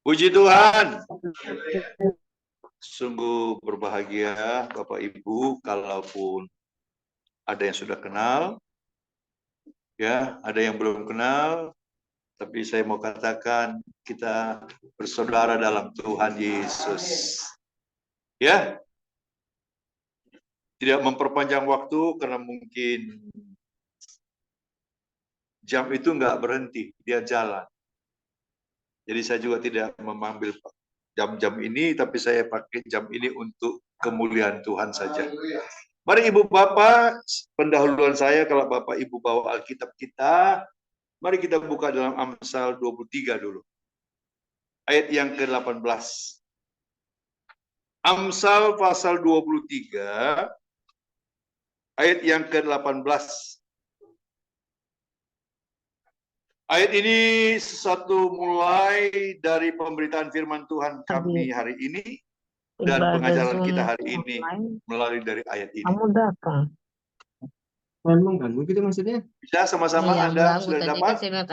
Puji Tuhan. Sungguh berbahagia Bapak Ibu, kalaupun ada yang sudah kenal, ya, ada yang belum kenal, tapi saya mau katakan kita bersaudara dalam Tuhan Yesus. Ya, tidak memperpanjang waktu karena mungkin jam itu nggak berhenti, dia jalan. Jadi saya juga tidak mengambil jam-jam ini, tapi saya pakai jam ini untuk kemuliaan Tuhan saja. Mari Ibu Bapak, pendahuluan saya kalau Bapak Ibu bawa Alkitab kita, mari kita buka dalam Amsal 23 dulu. Ayat yang ke-18. Amsal pasal 23, ayat yang ke-18. Ayat ini sesuatu mulai dari pemberitaan firman Tuhan kami hari ini dan pengajaran kita hari ini melalui dari ayat ini. Kamu datang. Mengganggu gitu maksudnya? Bisa sama-sama Anda sudah tadi dapat? Kan saya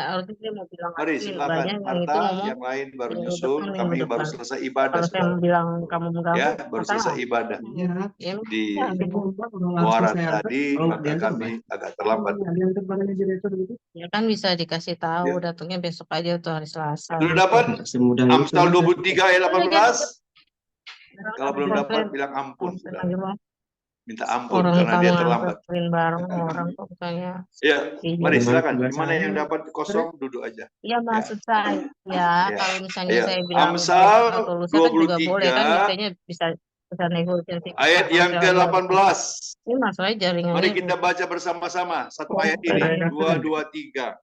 mau bilang Mari silakan Marta, yang lain baru nyusul. Kami baru selesai ibadah. Kalau saya bilang kamu mengganggu, ya, baru selesai ibadah Ya. di Muara Muara tadi, maka kami agak terlambat. Ya kan bisa dikasih tahu, Ya. datangnya besok aja tuh hari Selasa. Sudah dapat? Amsal 23 ayat 18. Kalau belum dapat, bilang ampun. Sudah. Minta ampun Orang karena kamu dia terlambat. nganterin bareng orang kok bukannya. Ya, mari silakan. Mana yang dapat kosong duduk aja. Iya maksud saya kalau misalnya Ya. saya bilang Amsal atau lusa kan juga 23 boleh kan biasanya bisa negosiasi. ayat yang ke-18. Ini masalahnya jaringannya. Mari kita baca bersama-sama satu ayat ini. 2, 2, 3.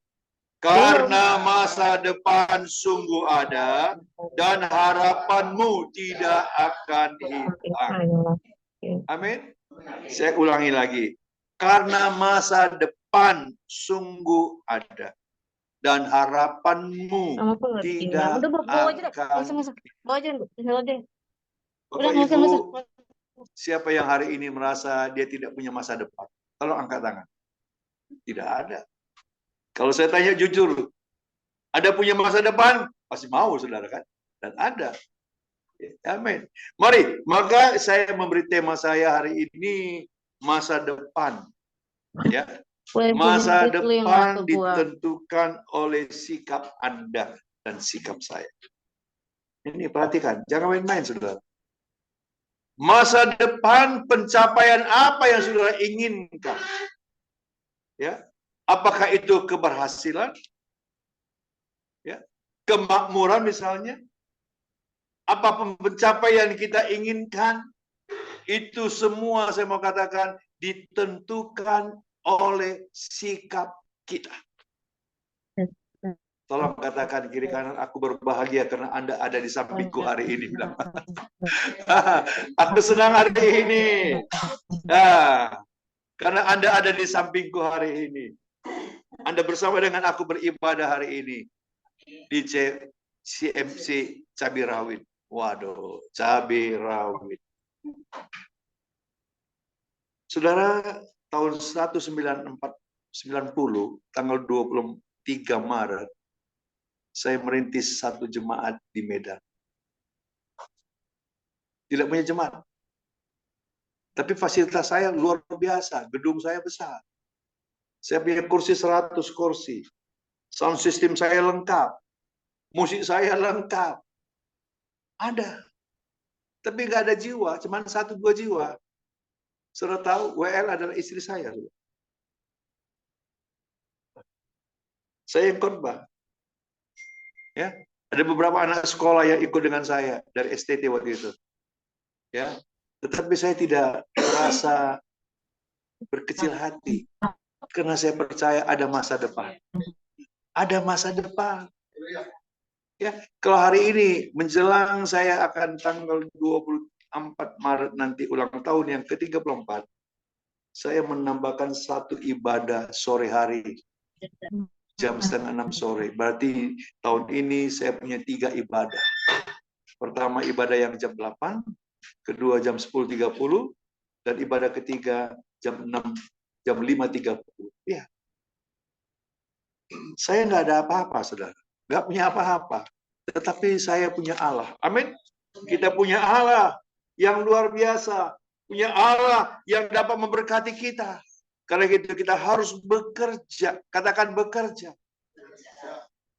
Karena masa depan sungguh ada dan harapanmu tidak akan hilang. Amin. Saya ulangi lagi. Karena masa depan sungguh ada dan harapanmu tidak akan. Bapak Ibu, siapa yang hari ini merasa dia tidak punya masa depan? Tolong angkat tangan. Tidak ada. Kalau saya tanya jujur, ada punya masa depan? Pasti mau, saudara kan? Dan ada. Amin. Mari, maka saya memberi tema saya hari ini masa depan. Ya. Masa depan ditentukan oleh sikap Anda dan sikap saya. Ini perhatikan, jangan main-main, saudara. Masa depan pencapaian apa yang saudara inginkan? Ya. Apakah itu keberhasilan? Ya. Kemakmuran misalnya? Apa pencapaian kita inginkan? Itu semua saya mau katakan ditentukan oleh sikap kita. Tolong katakan kiri kanan, aku berbahagia karena Anda ada di sampingku hari ini. Aku senang hari ini. Karena Anda ada di sampingku hari ini. Anda bersama dengan aku beribadah hari ini di CMC Cabai Rawit. Waduh, cabai rawit. Saudara, tahun 1990, tanggal 23 Maret, saya merintis satu jemaat di Medan. Tidak punya jemaat. Tapi fasilitas saya luar biasa, gedung saya besar. Saya punya kursi 100 kursi. Sound system saya lengkap. Musik saya lengkap. Ada. Tapi nggak ada jiwa, cuma 1-2 jiwa. Saudara tahu, WL adalah istri saya. Saya yang khotbah. Ya, ada beberapa anak sekolah yang ikut dengan saya dari STT waktu itu. Ya, tetapi saya tidak merasa berkecil hati karena saya percaya ada masa depan. Ada masa depan. Ya, kalau hari ini menjelang saya akan tanggal 24 Maret nanti ulang tahun yang ke-34, saya menambahkan satu ibadah sore hari jam 5:30 sore. Berarti tahun ini saya punya 3 ibadah. Pertama ibadah yang jam 8, kedua jam 10.30, dan ibadah ketiga jam 5.30. Ya. Saya nggak ada apa-apa, saudara. Nggak punya apa-apa. Tetapi saya punya Allah. Amin. Kita punya Allah yang luar biasa. Punya Allah yang dapat memberkati kita. Karena itu kita harus bekerja. Katakan bekerja.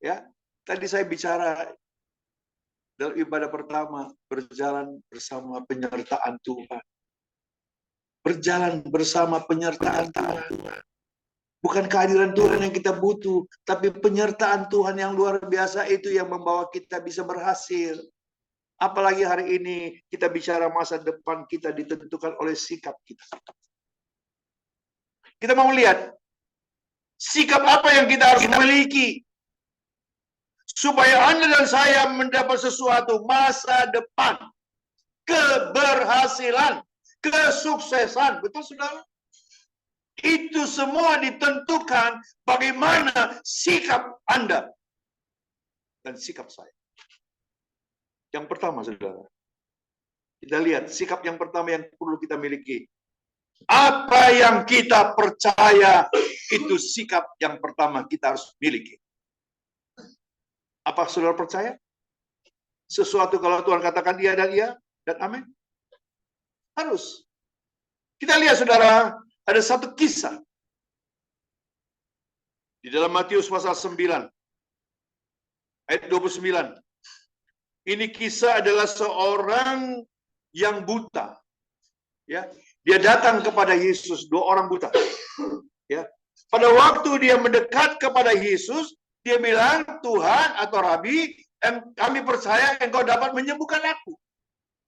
Ya, tadi saya bicara dalam ibadah pertama, berjalan bersama penyertaan Tuhan. Berjalan bersama penyertaan Tuhan. Bukan kehadiran Tuhan yang kita butuh, tapi penyertaan Tuhan yang luar biasa itu yang membawa kita bisa berhasil. Apalagi hari ini kita bicara masa depan kita ditentukan oleh sikap kita. Kita mau lihat sikap apa yang kita harus miliki supaya Anda dan saya mendapat sesuatu masa depan, keberhasilan, kesuksesan. Betul, saudara? Itu semua ditentukan bagaimana sikap Anda dan sikap saya. Yang pertama, saudara, kita lihat sikap yang pertama yang perlu kita miliki. Apa yang kita percaya, itu sikap yang pertama kita harus miliki. Apa saudara percaya? Sesuatu kalau Tuhan katakan iya dan amin. Harus. Kita lihat, saudara, ada satu kisah di dalam Matius pasal 9 ayat 29. Ini kisah adalah seorang yang buta. Ya, dia datang kepada Yesus, 2 orang buta. Ya. Pada waktu dia mendekat kepada Yesus, dia bilang, "Tuhan atau Rabi, kami percaya Engkau dapat menyembuhkan aku.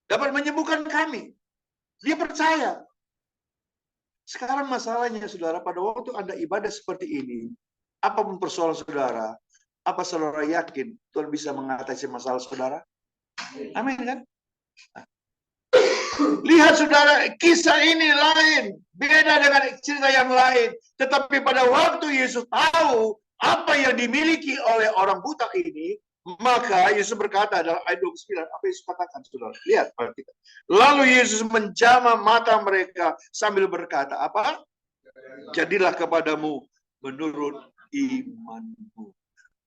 Dapat menyembuhkan kami." Dia percaya. Sekarang masalahnya, saudara, pada waktu Anda ibadah seperti ini, apapun persoalan saudara, apa saudara yakin Tuhan bisa mengatasi masalah saudara? Amin, kan? Lihat, saudara, kisah ini lain, beda dengan cerita yang lain. Tetapi pada waktu Yesus tahu apa yang dimiliki oleh orang buta ini, maka Yesus berkata dalam ayat 29, apa Yesus katakan, saudara? Lihat, perhatikan. Lalu Yesus menjamah mata mereka sambil berkata, apa? Jadilah kepadamu menurut imanmu.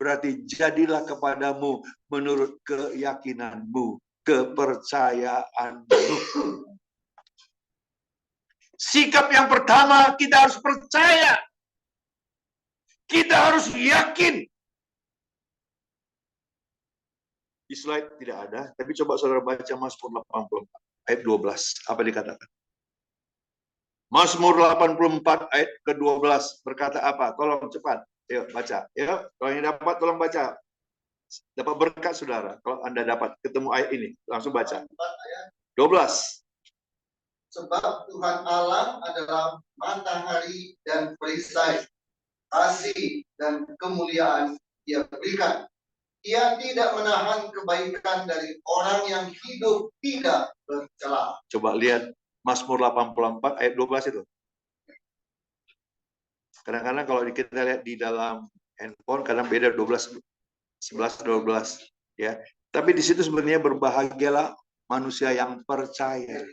Berarti jadilah kepadamu menurut keyakinanmu, kepercayaanmu. Sikap yang pertama, kita harus percaya. Kita harus yakin. Di slide tidak ada, tapi coba saudara baca Mazmur 84 ayat 12. Apa dikatakan? Mazmur 84 ayat ke-12 berkata apa? Tolong cepat. Yuk baca. Yuk, kalau yang dapat tolong baca. Dapat berkat, saudara. Kalau Anda dapat ketemu ayat ini, langsung baca. 12. Sebab Tuhan Allah adalah matahari dan perisai, kasih dan kemuliaan Dia berikan. Ia tidak menahan kebaikan dari orang yang hidup tidak bercela. Coba lihat Mazmur 84 ayat 12 itu. Kadang-kadang kalau kita lihat di dalam handphone, kadang beda 12, 11, 12. Ya. Tapi di situ sebenarnya berbahagialah manusia yang percaya.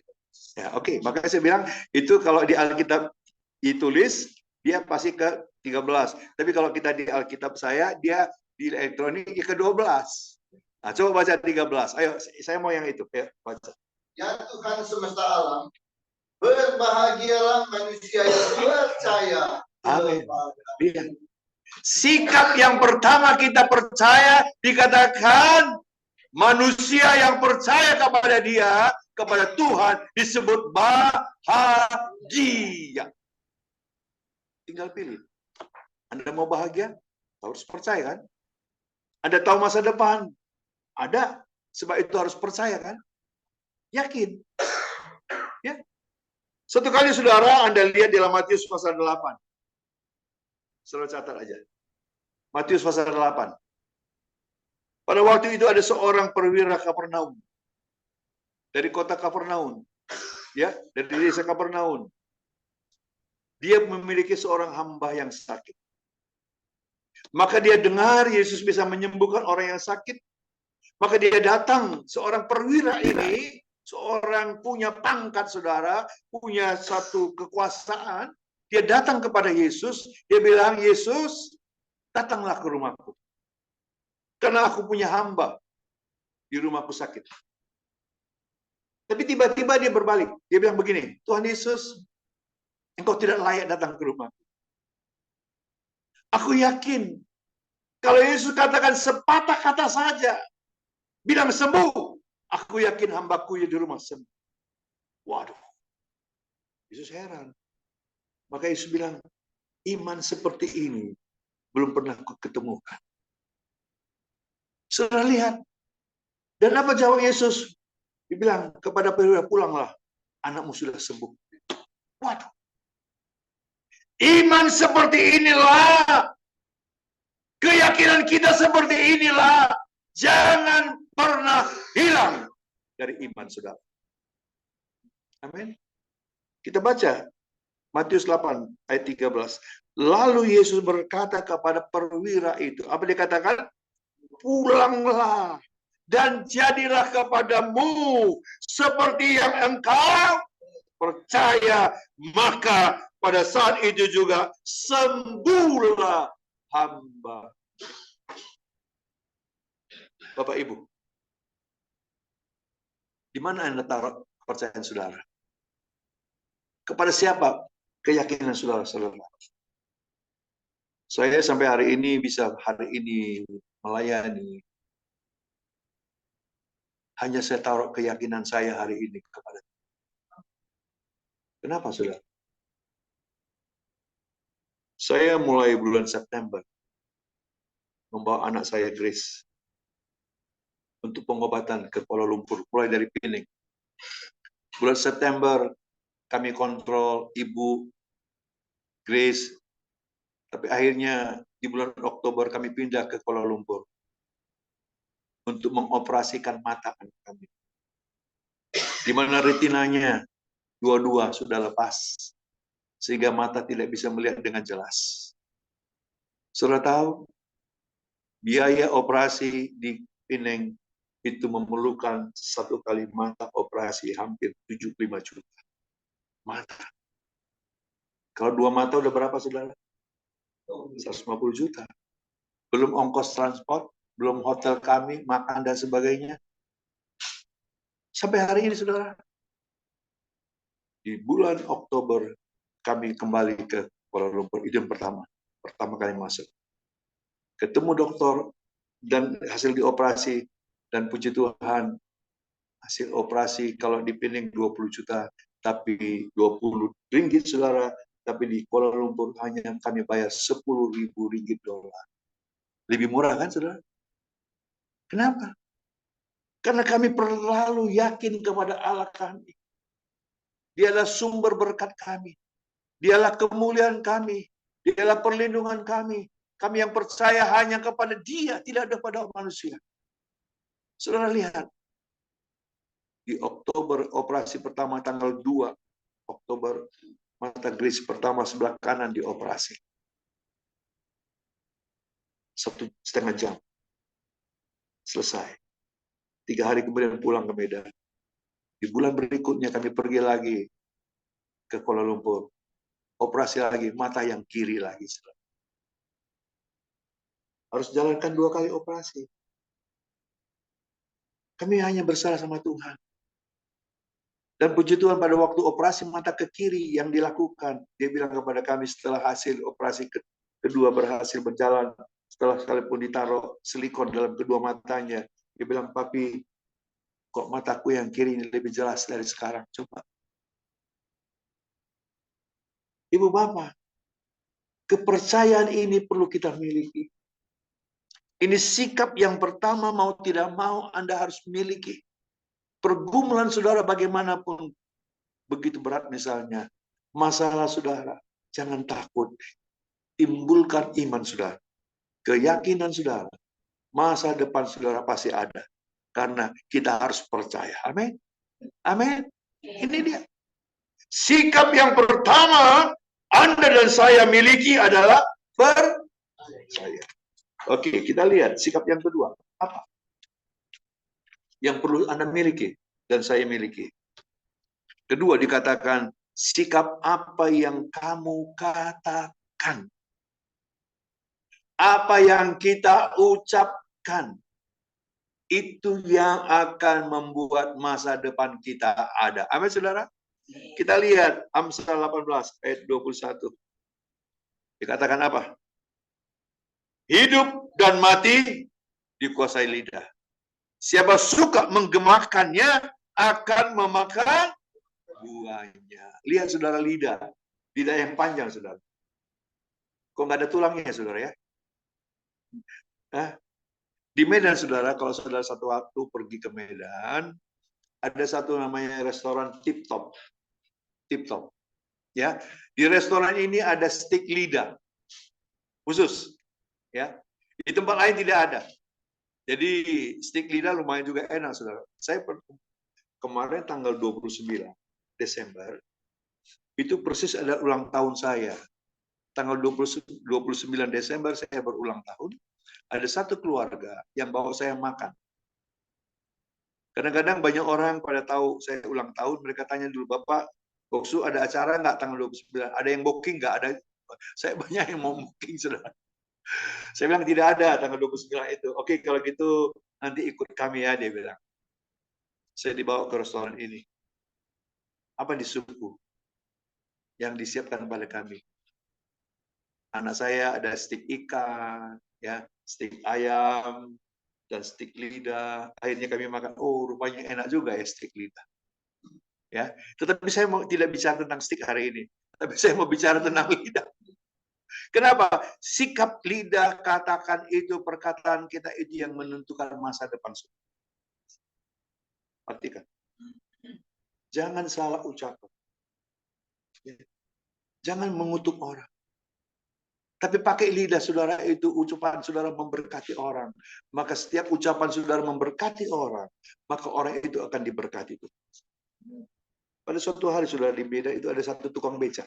Ya, oke. Makanya saya bilang, itu kalau di Alkitab ditulis, dia pasti ke 13. Tapi kalau kita di Alkitab saya, dia di elektronik ke-12. Nah, coba baca 13. Ayo, saya mau yang itu. Ayo, baca. Ya Tuhan semesta alam, berbahagialah manusia yang percaya. Amin. Lihat. Sikap yang pertama kita percaya, dikatakan manusia yang percaya kepada Dia, kepada Tuhan, disebut bahagia. Tinggal pilih. Anda mau bahagia? Harus percaya, kan? Anda tahu masa depan? Ada. Sebab itu harus percaya, kan? Yakin. Ya. Satu kali, saudara, Anda lihat di dalam Matius pasal 8. Saudara catat aja. Matius pasal 8. Pada waktu itu ada seorang perwira Kapernaum. Dari kota Kapernaum. Ya, dari desa Kapernaum. Dia memiliki seorang hamba yang sakit. Maka dia dengar Yesus bisa menyembuhkan orang yang sakit. Maka dia datang, seorang perwira ini, seorang punya pangkat, saudara, punya satu kekuasaan. Dia datang kepada Yesus, dia bilang, "Yesus, datanglah ke rumahku. Karena aku punya hamba di rumahku sakit. Tapi tiba-tiba dia berbalik. Dia bilang begini, Tuhan Yesus, Engkau tidak layak datang ke rumahku. Aku yakin, kalau Yesus katakan sepatah kata saja, bilang sembuh, aku yakin hambaku ya di rumah sembuh. Waduh, Yesus heran. Maka Yesus bilang, iman seperti ini belum pernah aku ketemukan. Saudara lihat. Dan apa jawab Yesus? Dibilang kepada perwira, pulanglah, anakmu sudah sembuh. Waduh. Iman seperti inilah. Keyakinan kita seperti inilah. Jangan pernah hilang dari iman saudara. Amin. Kita baca Matius 8 ayat 13. Lalu Yesus berkata kepada perwira itu. Apa dia katakan? Pulanglah dan jadilah kepadamu seperti yang engkau percaya, maka pada saat itu juga sembuhlah hamba. Bapak Ibu, di mana Anda taruh kepercayaan saudara? Kepada siapa keyakinan saudara-saudara? Saya sampai hari ini bisa melayani. Hanya saya taruh keyakinan saya hari ini kepada Tuhan. Kenapa, saudara? Saya mulai bulan September membawa anak saya Grace untuk pengobatan ke Kuala Lumpur, mulai dari Pening. Bulan September kami kontrol ibu Grace, tapi akhirnya di bulan Oktober kami pindah ke Kuala Lumpur untuk mengoperasikan mata anak kami. Di mana retinanya dua-dua sudah lepas, sehingga mata tidak bisa melihat dengan jelas. Saudara tahu, biaya operasi di Penang itu memerlukan satu kali mata operasi hampir 75 juta. Mata. Kalau dua mata udah berapa, saudara? 150 juta. Belum ongkos transport, belum hotel kami, makan dan sebagainya. Sampai hari ini, saudara. Di bulan Oktober, kami kembali ke Kuala Lumpur. Itu yang pertama kali masuk. Ketemu dokter, dan hasil dioperasi, dan puji Tuhan, hasil operasi kalau di Pening 20 juta, tapi 20 ringgit, saudara, tapi di Kuala Lumpur hanya kami bayar 10.000 ringgit dolar. Lebih murah kan, saudara? Kenapa? Karena kami terlalu yakin kepada Allah kami. Dialah sumber berkat kami. Dialah kemuliaan kami. Dialah perlindungan kami. Kami yang percaya hanya kepada Dia, tidak ada pada manusia. Saudara lihat. Di Oktober, operasi pertama tanggal 2 Oktober, mata Grace pertama sebelah kanan dioperasi. 1,5 jam. Selesai. 3 hari kemudian pulang ke Medan. Di bulan berikutnya kami pergi lagi ke Kuala Lumpur. Operasi lagi, mata yang kiri lagi. Harus jalankan 2 kali operasi. Kami hanya bersalah sama Tuhan. Dan puji Tuhan pada waktu operasi mata ke kiri yang dilakukan, dia bilang kepada kami setelah hasil operasi kedua berhasil berjalan, setelah sekalipun ditaruh silikon dalam kedua matanya, dia bilang, Papi, kok mataku yang kiri ini lebih jelas dari sekarang? Coba. Ibu Bapak, kepercayaan ini perlu kita miliki. Ini sikap yang pertama, mau tidak mau Anda harus miliki. Pergumulan saudara bagaimanapun begitu berat misalnya, masalah saudara, jangan takut. Timbulkan iman saudara, keyakinan saudara, masa depan saudara pasti ada. Karena kita harus percaya. Amin. Amin. Ini dia. Sikap yang pertama Anda dan saya miliki adalah percaya. Oke, kita lihat sikap yang kedua. Apa yang perlu Anda miliki dan saya miliki? Kedua dikatakan, sikap apa yang kamu katakan. Apa yang kita ucapkan. Itu yang akan membuat masa depan kita ada. Amin, saudara? Kita lihat Amsal 18 ayat 21. Dikatakan apa? Hidup dan mati dikuasai lidah. Siapa suka menggemakannya akan memakan buahnya. Lihat saudara, lidah. Lidah yang panjang, saudara. Kok nggak ada tulangnya, saudara ya? Hah? Di Medan, saudara, kalau saudara satu waktu pergi ke Medan, ada satu namanya restoran Tip Top. Tip Top. Ya, di restoran ini ada stik lidah khusus. Ya, di tempat lain tidak ada. Jadi stik lidah lumayan juga enak, saudara. Saya kemarin tanggal 29 Desember, itu persis ada ulang tahun saya. Tanggal 29 Desember saya berulang tahun. Ada satu keluarga yang bawa saya makan. Kadang-kadang banyak orang pada tahu saya ulang tahun, mereka tanya dulu, Bapak, Boksu ada acara nggak tanggal 29? Ada yang booking nggak? Ada. Saya banyak yang mau booking, saudara. Saya bilang tidak ada tanggal 29 itu. Oke, kalau gitu nanti ikut kami ya, dia bilang. Saya dibawa ke restoran ini. Apa disuguh yang disiapkan pada kami? Anak saya ada stik ikan, ya, stik ayam, dan stik lidah. Akhirnya kami makan. Oh, rupanya enak juga ya stik lidah. Ya, tetapi saya tidak bicara tentang stik hari ini. Tapi saya mau bicara tentang lidah. Kenapa? Sikap lidah, katakan itu, perkataan kita itu yang menentukan masa depan. Perhatikan. Jangan salah ucapan. Jangan mengutuk orang. Tapi pakai lidah saudara itu, ucapan saudara memberkati orang. Maka setiap ucapan saudara memberkati orang, maka orang itu akan diberkati. Pada suatu hari saudara di Medan itu ada satu tukang becak.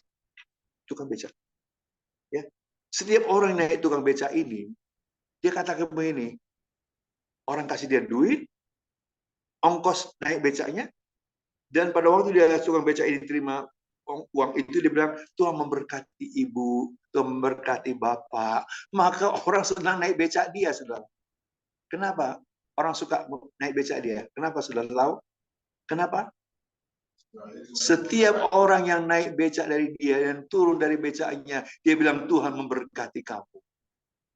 Tukang becak. Ya. Setiap orang naik tukang becak ini, dia katakan begini, orang kasih dia duit, ongkos naik becaknya, dan pada waktu dia tukang becak ini terima uang itu, dia bilang, Tuhan memberkati ibu, Tuhan memberkati bapak. Maka orang senang naik becak dia, saudara. Kenapa orang suka naik becak dia? Kenapa, saudara tahu? Kenapa? Setiap orang yang naik becak dari dia dan turun dari becaknya, dia bilang, Tuhan memberkati kamu.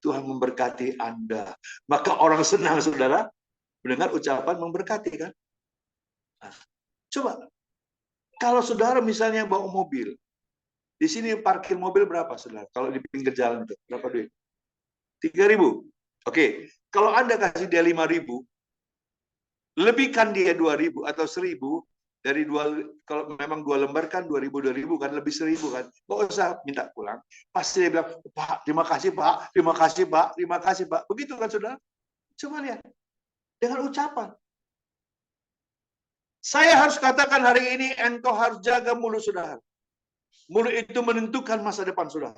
Tuhan memberkati Anda. Maka orang senang, saudara, mendengar ucapan memberkati, kan? Nah, coba. Kalau saudara misalnya bawa mobil, di sini parkir mobil berapa, saudara? Kalau di pinggir jalan itu berapa duit? 3.000. Oke, kalau Anda kasih dia 5.000, lebihkan dia 2.000 atau 1.000 dari kalau memang 2 lembar kan 2.000 kan, lebih 1.000 kan. Nggak usah minta pulang. Pasti dia bilang, Pak, terima kasih Pak, terima kasih Pak, terima kasih Pak. Begitu kan, saudara? Coba lihat dengan ucapan. Saya harus katakan hari ini, engkau harus jaga mulut saudara. Mulut itu menentukan masa depan saudara.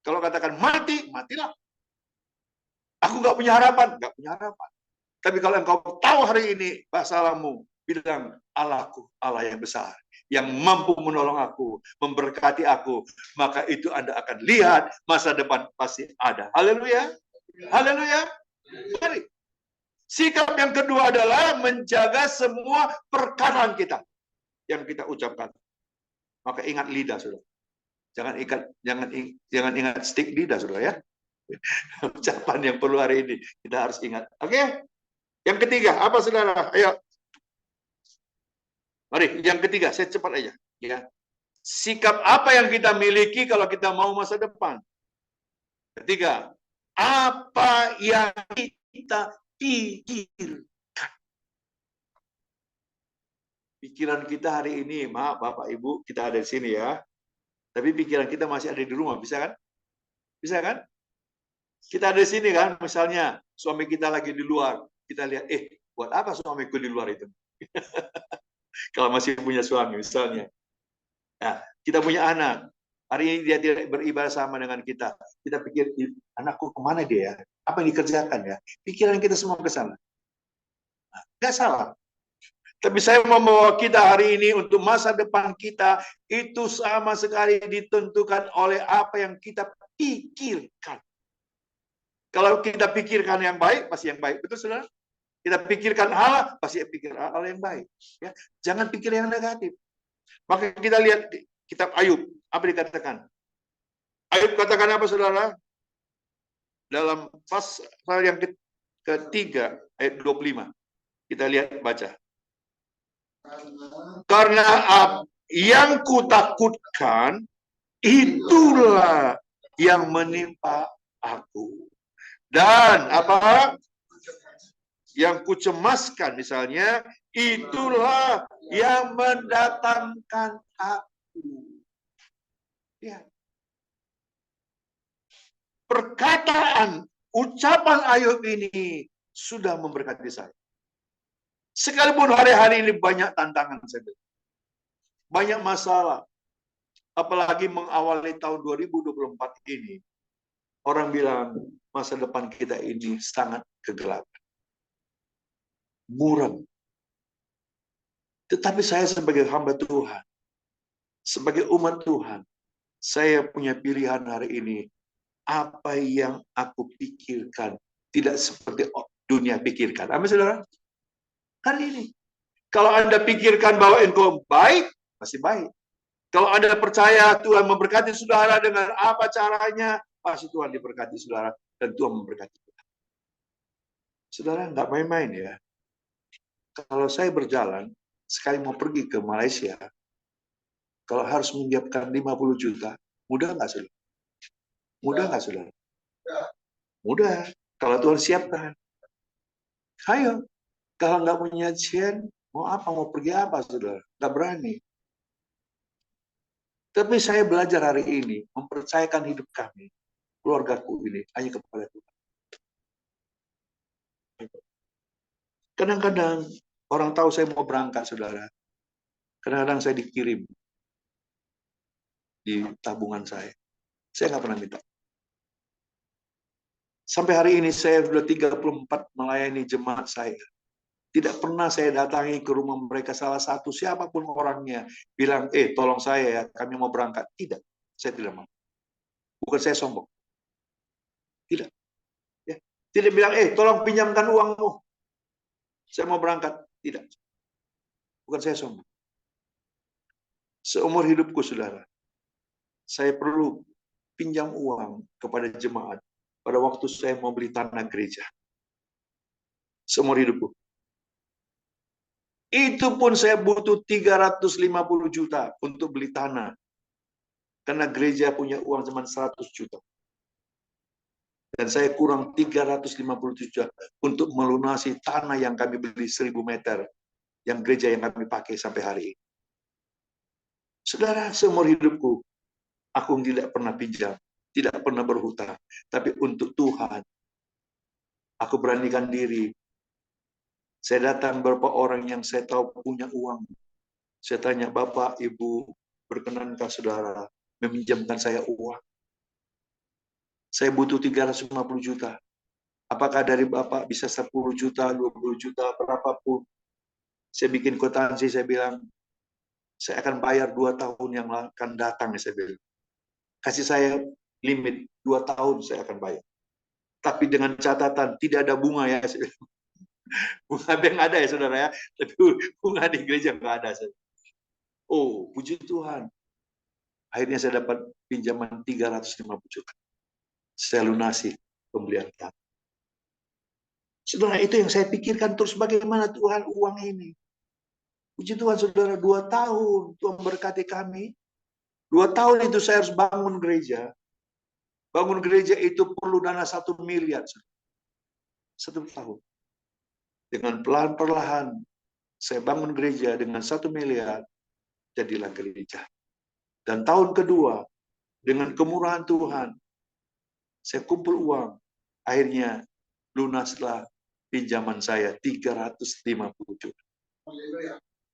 Kalau katakan mati, matilah. Aku nggak punya harapan, nggak punya harapan. Tapi kalau engkau tahu hari ini bahasalamu, bilang Allahku, Allah yang besar, yang mampu menolong aku, memberkati aku, maka itu Anda akan lihat masa depan pasti ada. Haleluya, haleluya. Mari. Sikap yang kedua adalah menjaga semua perkataan kita yang kita ucapkan. Maka ingat lidah, saudara. Jangan ingat stik lidah, saudara ya. Ucapan yang perlu hari ini kita harus ingat. Oke? Yang ketiga, apa saudara? Ayo. Mari, yang ketiga, saya cepat aja. Ya. Sikap apa yang kita miliki kalau kita mau masa depan? Ketiga, apa yang kita pikirkan. Pikiran kita hari ini, maaf Bapak Ibu, kita ada di sini ya. Tapi pikiran kita masih ada di rumah, bisa kan? Bisa kan? Kita ada di sini kan, misalnya suami kita lagi di luar, kita lihat, buat apa suamiku di luar itu? Kalau masih punya suami, misalnya. Nah, kita punya anak, hari ini dia tidak beribadah sama dengan kita. Kita pikir, anakku kemana dia ya? Apa yang dikerjakan ya? Pikiran kita semua ke sana. Nah, nggak salah. Tapi saya membawa kita hari ini untuk masa depan kita itu sama sekali ditentukan oleh apa yang kita pikirkan. Kalau kita pikirkan yang baik, pasti yang baik. Betul, saudara? Kita pikirkan Allah, pasti pikir Allah yang baik. Ya, jangan pikir yang negatif. Maka kita lihat di kitab Ayub, apa dikatakan? Ayub katakan apa, saudara? Dalam pasal yang ketiga, ayat 25. Kita lihat, baca. Karena yang kutakutkan, itulah yang menimpa aku. Dan apa? Yang kucemaskan misalnya, itulah yang mendatangkan aku. Ya. Perkataan, ucapan Ayub ini sudah memberkati saya. Sekalipun hari-hari ini banyak tantangan saya. Banyak masalah. Apalagi mengawali tahun 2024 ini. Orang bilang masa depan kita ini sangat kegelapan. Muram. Tetapi saya sebagai hamba Tuhan, sebagai umat Tuhan, saya punya pilihan hari ini. Apa yang aku pikirkan tidak seperti dunia pikirkan. Amin, saudara? Hari ini. Kalau Anda pikirkan bahwa engkau baik, pasti baik. Kalau Anda percaya Tuhan memberkati saudara dengan apa caranya, pasti Tuhan diberkati saudara. Dan Tuhan memberkati kita. Saudara, nggak main-main ya. Kalau saya berjalan, sekali mau pergi ke Malaysia, kalau harus menyiapkan 50 juta, mudah nggak, saudara? Mudah nggak, saudara? Mudah. Kalau Tuhan siapkan. Ayo. Kalau nggak punya Chen, mau apa? Mau pergi apa, saudara? Nggak berani. Tapi saya belajar hari ini, mempercayakan hidup kami, keluargaku ini, hanya kepada Tuhan. Kadang-kadang orang tahu saya mau berangkat, saudara. Kadang-kadang saya dikirim di tabungan saya. Saya nggak pernah minta. Sampai hari ini saya sudah 34 melayani jemaat saya. Tidak pernah saya datangi ke rumah mereka salah satu siapapun orangnya bilang, tolong saya ya, kami mau berangkat. Tidak, saya tidak mau. Bukan saya sombong. Tidak. Ya. Tidak bilang, tolong pinjamkan uangmu. Saya mau berangkat. Tidak. Bukan saya sombong. Seumur hidupku, saudara, saya perlu pinjam uang kepada jemaat pada waktu saya mau beli tanah gereja. Seumur hidupku. Itu pun saya butuh 350 juta untuk beli tanah. Karena gereja punya uang cuma 100 juta. Dan saya kurang 350 juta untuk melunasi tanah yang kami beli 1000 meter. Yang gereja yang kami pakai sampai hari ini. Saudara, seumur hidupku, aku tidak pernah pinjam, tidak pernah berhutang. Tapi untuk Tuhan, aku beranikan diri. Saya datang beberapa orang yang saya tahu punya uang. Saya tanya, Bapak, Ibu, berkenankah saudara meminjamkan saya uang? Saya butuh 350 juta. Apakah dari Bapak bisa 10 juta, 20 juta, berapapun. Saya bikin kwitansi, saya bilang, saya akan bayar 2 tahun yang akan datang, saya bilang. Kasih saya limit 2 tahun saya akan bayar. Tapi dengan catatan tidak ada bunga ya. Bunga bank ada ya, saudara ya. Tapi bunga di gereja nggak ada. Oh, puji Tuhan. Akhirnya saya dapat pinjaman 350 juta. Saya lunasi pembelian tanah. Saudara, itu yang saya pikirkan terus, bagaimana Tuhan uang ini. Puji Tuhan, saudara, 2 tahun Tuhan berkati kami. 2 tahun itu saya harus bangun gereja. Bangun gereja itu perlu dana 1 miliar. 1 tahun. Dengan perlahan saya bangun gereja dengan 1 miliar. Jadilah gereja. Dan tahun kedua, dengan kemurahan Tuhan, saya kumpul uang. Akhirnya lunaslah pinjaman saya 350 juta.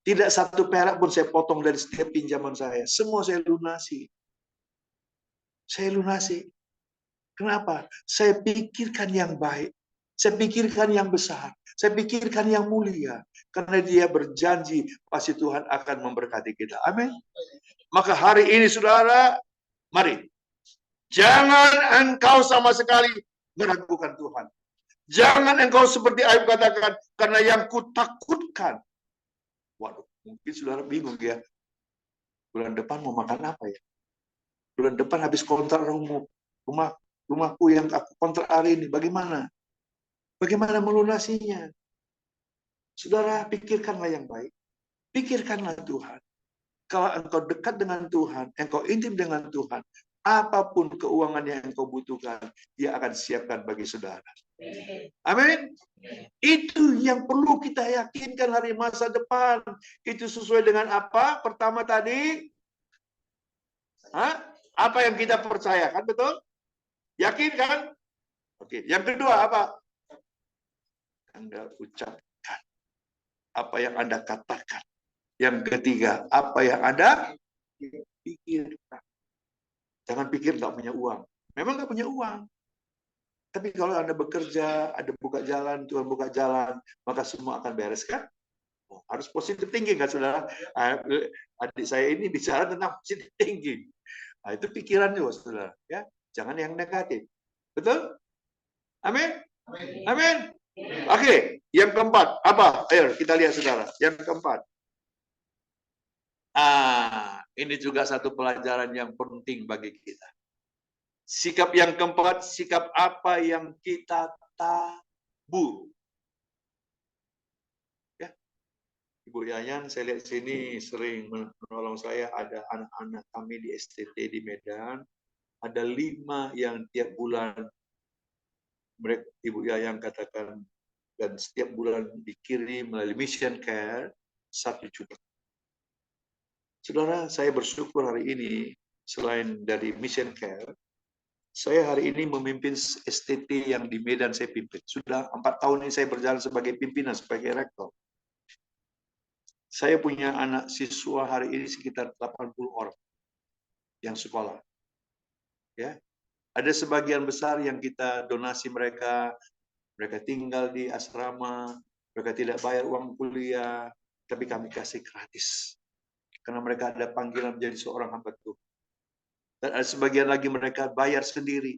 Tidak 1 perak pun saya potong dari setiap pinjaman saya. Semua saya lunasi. Saya lunasi. Kenapa? Saya pikirkan yang baik. Saya pikirkan yang besar. Saya pikirkan yang mulia. Karena Dia berjanji pasti Tuhan akan memberkati kita. Amin. Maka hari ini, saudara, mari. Jangan engkau sama sekali meragukan Tuhan. Jangan engkau seperti Ayub katakan, karena yang kutakutkan. Waduh, mungkin saudara bingung ya. Bulan depan mau makan apa ya? Bulan depan habis kontrak rumahku yang aku kontrak hari ini, bagaimana? Bagaimana melunasinya? Saudara, pikirkanlah yang baik. Pikirkanlah Tuhan. Kalau engkau dekat dengan Tuhan, engkau intim dengan Tuhan, apapun keuangan yang engkau butuhkan, Dia akan siapkan bagi saudara. Amin. Itu yang perlu kita yakinkan hari masa depan. Itu sesuai dengan apa? Pertama tadi, apa yang kita percayakan, betul? Yakin kan? Oke. Yang kedua apa? Anda ucapkan. Apa yang Anda katakan. Yang ketiga, apa yang Anda pikirkan. Jangan pikir nggak punya uang. Memang nggak punya uang. Tapi kalau Anda bekerja, ada buka jalan, Tuhan buka jalan, maka semua akan beres kan? Oh, harus positive thinking kan, saudara? Adik saya ini bicara tentang positive thinking. Nah, itu pikiran juga, saudara. Ya, jangan yang negatif. Betul? Amin? Amin? Oke, yang keempat. Apa? Ayo kita lihat, saudara. Yang keempat. Ini juga satu pelajaran yang penting bagi kita. Sikap yang keempat, sikap apa yang kita tabur. Ya. Ibu Yayan, saya lihat sini sering menolong saya, ada anak-anak kami di STT di Medan, ada 5 yang tiap bulan mereka, Ibu Yayan katakan, dan setiap bulan dikirim melalui Mission Care 1 juta. Saudara, saya bersyukur hari ini, selain dari Mission Care, saya hari ini memimpin STT yang di Medan saya pimpin. Sudah 4 tahun ini saya berjalan sebagai pimpinan, sebagai rektor. Saya punya anak siswa hari ini sekitar 80 orang yang sekolah. Ya, ada sebagian besar yang kita donasi mereka tinggal di asrama, mereka tidak bayar uang kuliah, tapi kami kasih gratis. Karena mereka ada panggilan menjadi seorang hamba Tuhan. Dan ada sebagian lagi mereka bayar sendiri.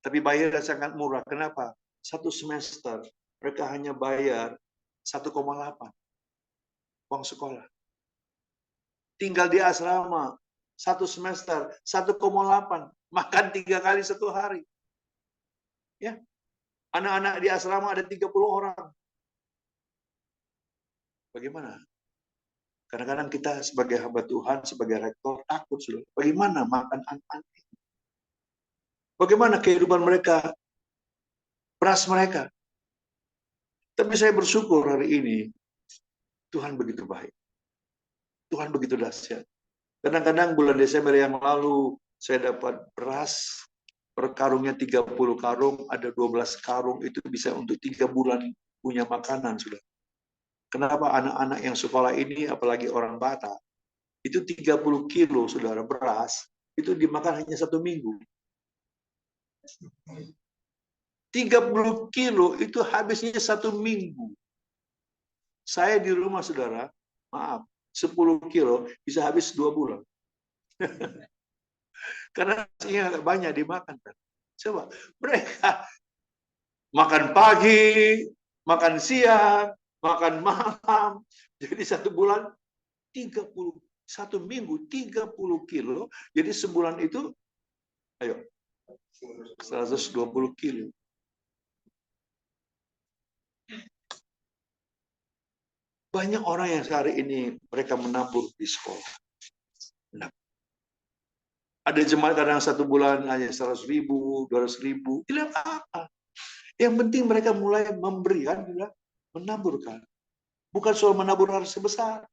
Tapi bayarnya sangat murah. Kenapa? 1 semester mereka hanya bayar 1,8 uang sekolah. Tinggal di asrama 1 semester 1,8, makan 3 kali 1 hari. Ya. Anak-anak di asrama ada 30 orang. Bagaimana? Kadang-kadang kita sebagai hamba Tuhan, sebagai rektor, takut. Bagaimana makan anak-anak? Bagaimana kehidupan mereka? Beras mereka? Tapi saya bersyukur hari ini, Tuhan begitu baik. Tuhan begitu dahsyat. Kadang-kadang bulan Desember yang lalu, saya dapat beras, per karungnya 30 karung, ada 12 karung, itu bisa untuk 3 bulan punya makanan, sudah. Kenapa anak-anak yang sekolah ini, apalagi orang Batak, itu 30 kilo, saudara, beras, itu dimakan hanya 1 minggu. 30 kilo itu habisnya 1 minggu. Saya di rumah, saudara, maaf, 10 kilo bisa habis 2 bulan. Karena nasinya agak banyak dimakan. Kan? Coba, mereka makan pagi, makan siang, makan malam. Jadi 1 bulan 30, 1 minggu 30 kilo. Jadi sebulan itu, ayo, 120 kilo. Banyak orang yang hari ini mereka menabur di sekolah. Ada jemaat kadang 1 bulan hanya 100.000, 200.000, tidak apa-apa. Yang penting mereka mulai memberikan, menaburkan. Bukan soal menabur harus sebesar.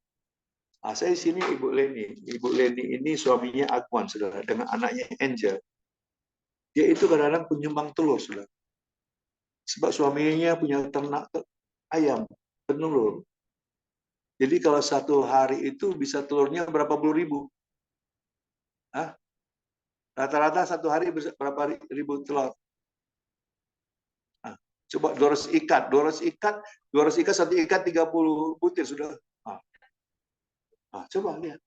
Saya di sini Ibu Leni. Ibu Leni ini suaminya Agwan, saudara, dengan anaknya Angel. Dia itu kadang-kadang penyumbang telur, saudara. Sebab suaminya punya ternak ayam, penelur. Jadi kalau 1 hari itu bisa telurnya berapa puluh ribu. Rata-rata 1 hari berapa ribu telur. Coba 200 ikat 1 ikat 30 butir sudah. Coba lihat.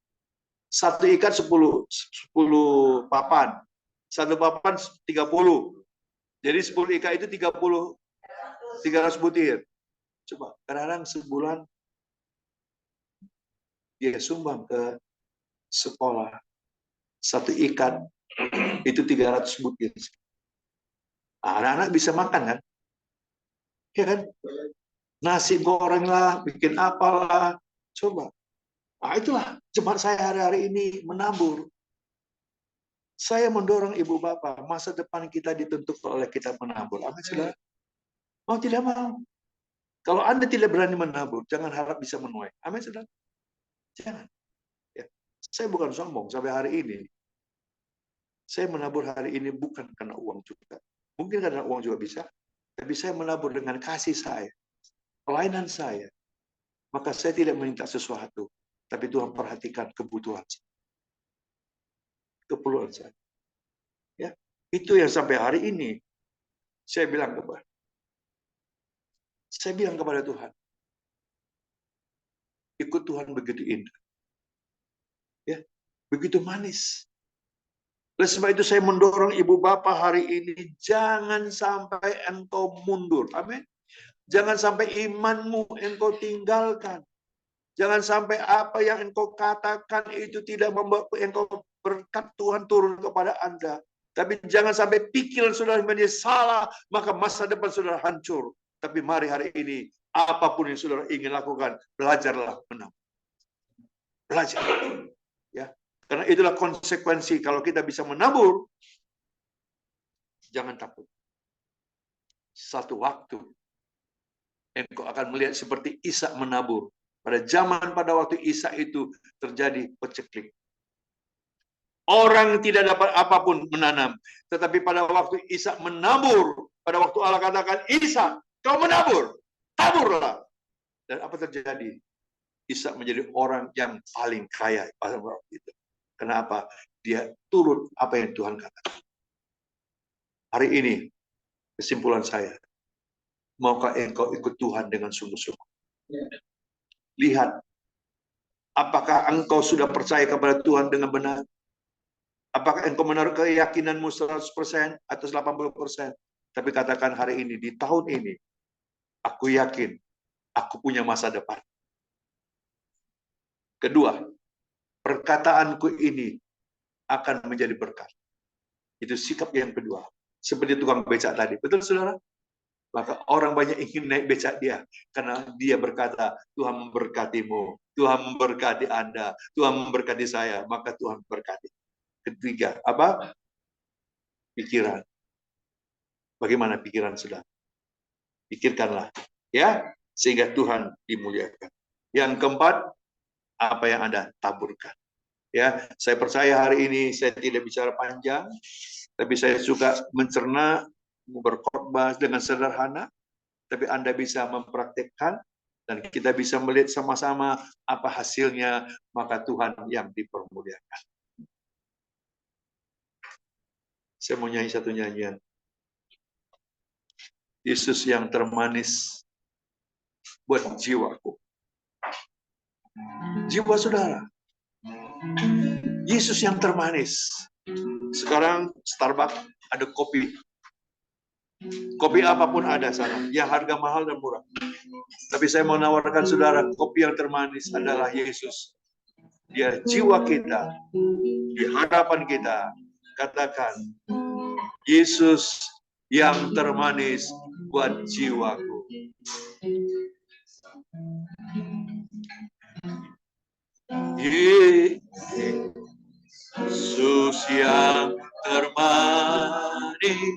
1 ikat 10 papan. 1 papan 30. Jadi 10 ikat itu 30 300 butir. Coba, kadang-kadang sebulan dia sumbang ke sekolah. Satu ikan itu 300 butir. Anak-anak bisa makan kan? Ya kan? Nasi goreng lah, bikin apalah. Coba. Nah, itulah jemaat saya hari-hari ini menabur. Saya mendorong ibu bapak, masa depan kita ditentukan oleh kita menabur. Amin, saudara? Mau tidak mau. Kalau Anda tidak berani menabur, jangan harap bisa menuai. Amin, saudara? Jangan. Ya. Saya bukan sombong sampai hari ini. Saya menabur hari ini bukan karena uang juga. Mungkin karena uang juga bisa. Tapi saya menabur dengan kasih saya. Pelayanan saya. Maka saya tidak minta sesuatu. Tapi Tuhan perhatikan kebutuhan saya. Keperluan saya. Ya. Itu yang sampai hari ini saya bilang kepada Tuhan. Ikut Tuhan begitu indah. Ya, begitu manis. Oleh sebab itu saya mendorong ibu bapak hari ini, jangan sampai engkau mundur. Amin. Jangan sampai imanmu engkau tinggalkan. Jangan sampai apa yang engkau katakan itu tidak membawa engkau berkat Tuhan turun kepada Anda. Tapi jangan sampai pikiran saudara menjadi salah, maka masa depan saudara hancur. Tapi mari hari ini, apapun yang saudara ingin lakukan, belajarlah menang. Belajar. Ya. Karena itulah konsekuensi kalau kita bisa menabur, jangan takut. Satu waktu, engkau akan melihat seperti Ishak menabur. Pada waktu Ishak itu terjadi peceklik. Orang tidak dapat apapun menanam. Tetapi pada waktu Ishak menabur, pada waktu Allah katakan, Ishak, kau menabur, taburlah. Dan apa terjadi? Ishak menjadi orang yang paling kaya pada waktu itu. Kenapa? Dia turut apa yang Tuhan katakan. Hari ini, kesimpulan saya, maukah engkau ikut Tuhan dengan sungguh-sungguh? Lihat, apakah engkau sudah percaya kepada Tuhan dengan benar? Apakah engkau menaruh keyakinanmu 100% atau 80%? Tapi katakan hari ini, di tahun ini, aku yakin, aku punya masa depan. Kedua, perkataanku ini akan menjadi berkat. Itu sikap yang kedua. Seperti tukang becak tadi. Betul, saudara? Maka orang banyak ingin naik becak dia. Karena dia berkata, Tuhan memberkatimu. Tuhan memberkati Anda. Tuhan memberkati saya. Maka Tuhan memberkati. Ketiga, apa? Pikiran. Bagaimana pikiran saudara? Pikirkanlah. Ya, sehingga Tuhan dimuliakan. Yang keempat, apa yang Anda taburkan. Ya, saya percaya hari ini saya tidak bicara panjang, tapi saya suka mencerna, berkhotbah dengan sederhana, tapi Anda bisa mempraktekkan dan kita bisa melihat sama-sama apa hasilnya, maka Tuhan yang dipermuliakan. Saya mau nyanyi satu nyanyian. Yesus yang termanis buat jiwaku. Jiwa saudara. Yesus yang termanis. Sekarang Starbucks ada kopi. Kopi apapun ada sana, yang harga mahal dan murah. Tapi saya mau nawarkan saudara, kopi yang termanis adalah Yesus. Dia jiwa kita, di hadapan kita. Katakan, Yesus yang termanis buat jiwaku. Yesus yang termanis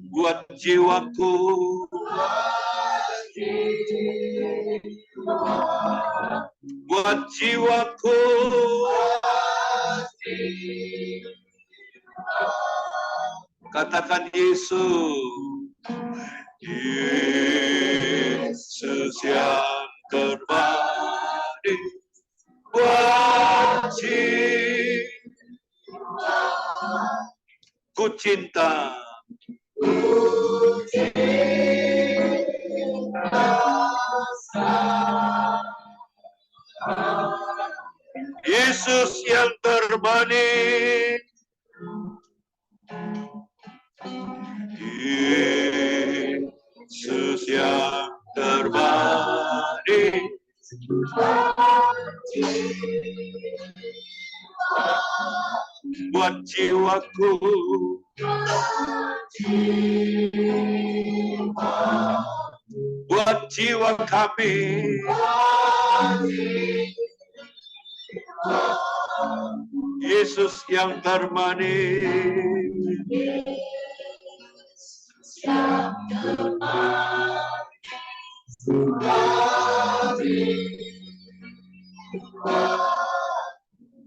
buat jiwaku. Buat jiwaku. Katakan Yesus. Yesus yang terbaik buat jiwa. Ku cinta. Yesus yang terbaik jiwaku. Buat jiwa kami. Yesus yang termanis.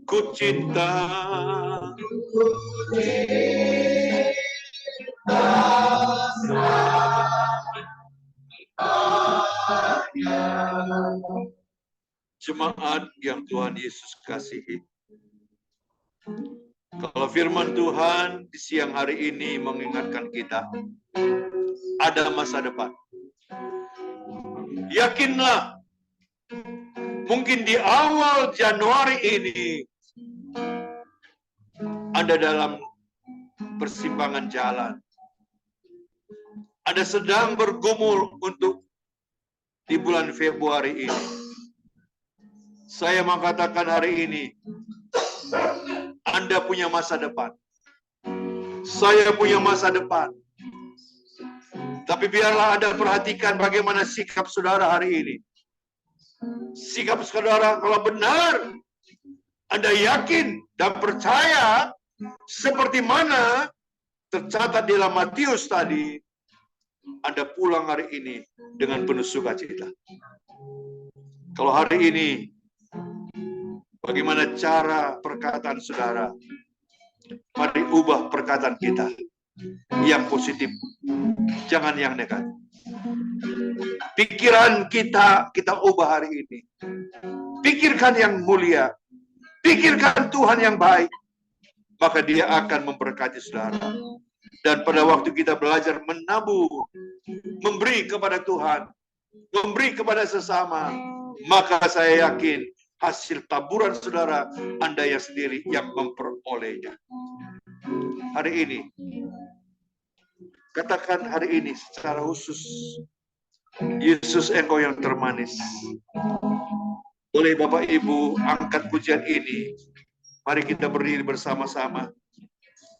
Ku cinta. Jemaat yang Tuhan Yesus kasihi. Kalau firman Tuhan di siang hari ini mengingatkan kita, ada masa depan. Yakinlah, mungkin di awal Januari ini, Anda dalam persimpangan jalan. Anda sedang bergumul untuk di bulan Februari ini. Saya mengatakan hari ini, Anda punya masa depan. Saya punya masa depan. Tapi biarlah Anda perhatikan bagaimana sikap saudara hari ini. Sikap saudara kalau benar, Anda yakin dan percaya seperti mana tercatat di dalam Matius tadi, Anda pulang hari ini dengan penuh sukacita. Kalau hari ini, bagaimana cara perkataan saudara? Mari ubah perkataan kita yang positif, jangan yang negatif. Pikiran kita ubah hari ini. Pikirkan yang mulia, pikirkan Tuhan yang baik, maka Dia akan memberkati saudara. Dan pada waktu kita belajar menabur, memberi kepada Tuhan, memberi kepada sesama, maka saya yakin hasil taburan saudara, Anda yang sendiri yang memperolehnya. Hari ini, katakan hari ini secara khusus, Yesus engkau yang termanis. Boleh Bapak Ibu angkat pujian ini. Mari kita berdiri bersama-sama.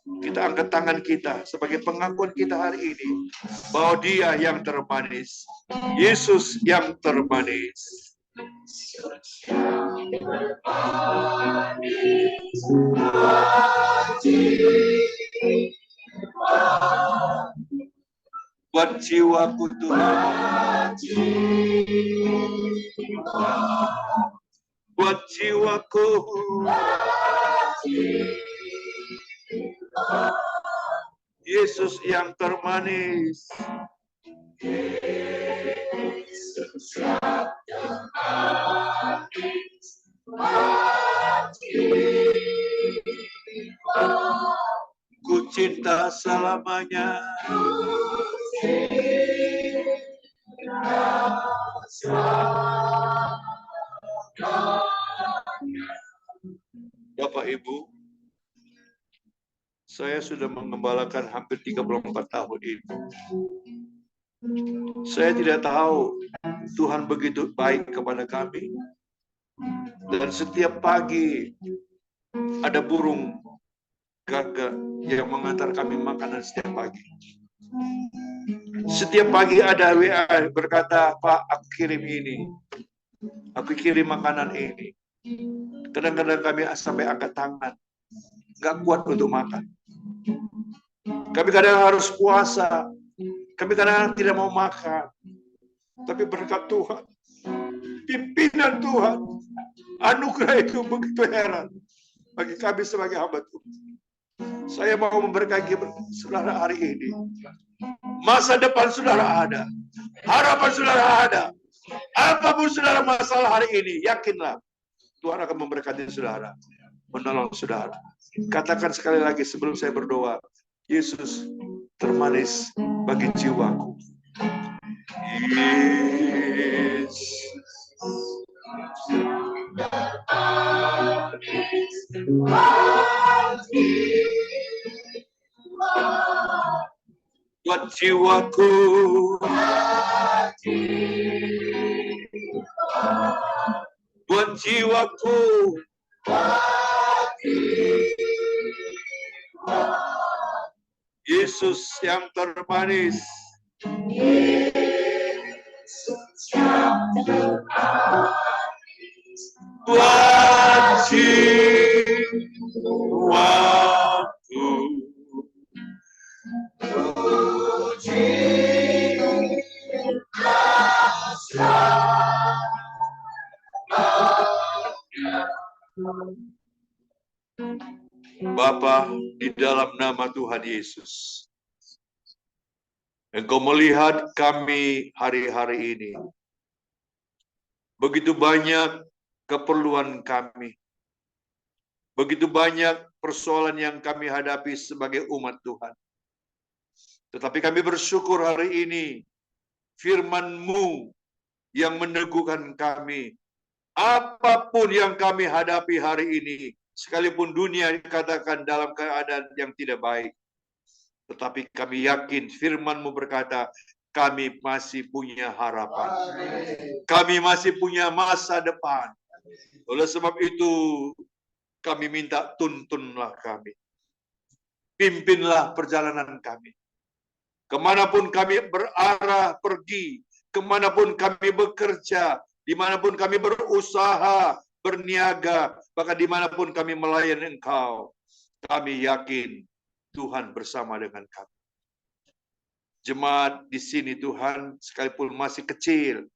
Kita angkat tangan kita sebagai pengakuan kita hari ini bahwa Dia yang termanis. Yesus yang termanis. Buat jiwaku Tuhan, buat jiwaku, Yesus yang termanis. Ku cinta selamanya. Bapak Ibu, saya sudah mengembalakan hampir 34 tahun ini. Saya tidak tahu Tuhan begitu baik kepada kami. Dan setiap pagi ada burung gagak yang mengantar kami makanan setiap pagi. Setiap pagi ada WA berkata, Pak, aku kirim ini. Aku kirim makanan ini. Kadang-kadang kami sampai angkat tangan. Nggak kuat untuk makan. Kami kadang harus puasa. Kami kadang tidak mau makan. Tapi berkat Tuhan, pimpinan Tuhan, anugerah itu begitu heran bagi kami sebagai hamba Tuhan. Saya mau memberkati saudara hari ini. Masa depan saudara ada. Harapan saudara ada. Apapun saudara masalah hari ini, yakinlah Tuhan akan memberkati saudara, menolong saudara. Katakan sekali lagi sebelum saya berdoa, Yesus termanis bagi jiwaku. Yesus. Buat jiwaku, buat jiwaku, Yesus yang termanis. Tuhan jiwaku. Bapa, di dalam nama Tuhan Yesus, Engkau melihat kami hari-hari ini. Begitu banyak keperluan kami. Begitu banyak persoalan yang kami hadapi sebagai umat Tuhan. Tetapi kami bersyukur hari ini, firman-Mu yang meneguhkan kami. Apapun yang kami hadapi hari ini, sekalipun dunia dikatakan dalam keadaan yang tidak baik, tetapi kami yakin firman-Mu berkata, kami masih punya harapan. Kami masih punya masa depan. Oleh sebab itu, kami minta tuntunlah kami. Pimpinlah perjalanan kami. Kemanapun kami berarah pergi, kemanapun kami bekerja, dimanapun kami berusaha, berniaga, bahkan dimanapun kami melayani Engkau, kami yakin Tuhan bersama dengan kami. Jemaat di sini Tuhan sekalipun masih kecil,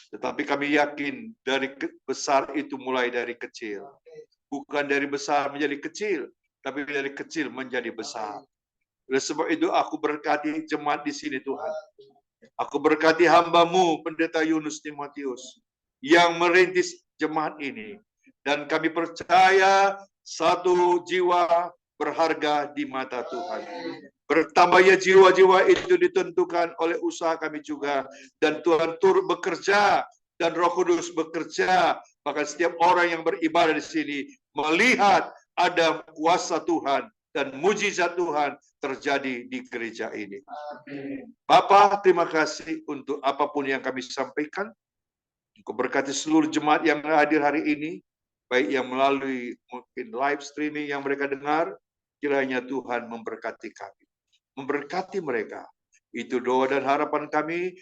tetapi kami yakin dari besar itu mulai dari kecil. Bukan dari besar menjadi kecil, tapi dari kecil menjadi besar. Oleh sebab itu aku berkati jemaat di sini Tuhan. Aku berkati hamba-Mu, Pendeta Yunus Timotius, yang merintis jemaat ini. Dan kami percaya satu jiwa berharga di mata Tuhan. Bertambahnya jiwa-jiwa itu ditentukan oleh usaha kami juga. Dan Tuhan turut bekerja, dan Roh Kudus bekerja. Bahkan setiap orang yang beribadah di sini melihat ada kuasa Tuhan dan mujizat Tuhan terjadi di gereja ini. Bapa, terima kasih untuk apapun yang kami sampaikan. Engkau berkati seluruh jemaat yang hadir hari ini, baik yang melalui mungkin live streaming yang mereka dengar, kiranya Tuhan memberkati kami, memberkati mereka. Itu doa dan harapan kami.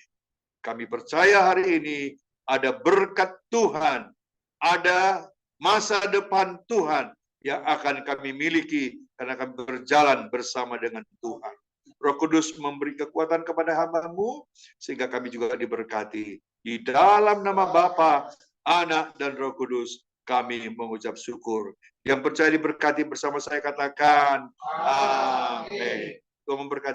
Kami percaya hari ini ada berkat Tuhan, ada masa depan Tuhan yang akan kami miliki karena kami berjalan bersama dengan Tuhan. Roh Kudus memberi kekuatan kepada hamba-Mu sehingga kami juga diberkati. Di dalam nama Bapa, Anak, dan Roh Kudus kami mengucap syukur. Yang percaya diberkati bersama saya katakan amin. Tuhan memberkati.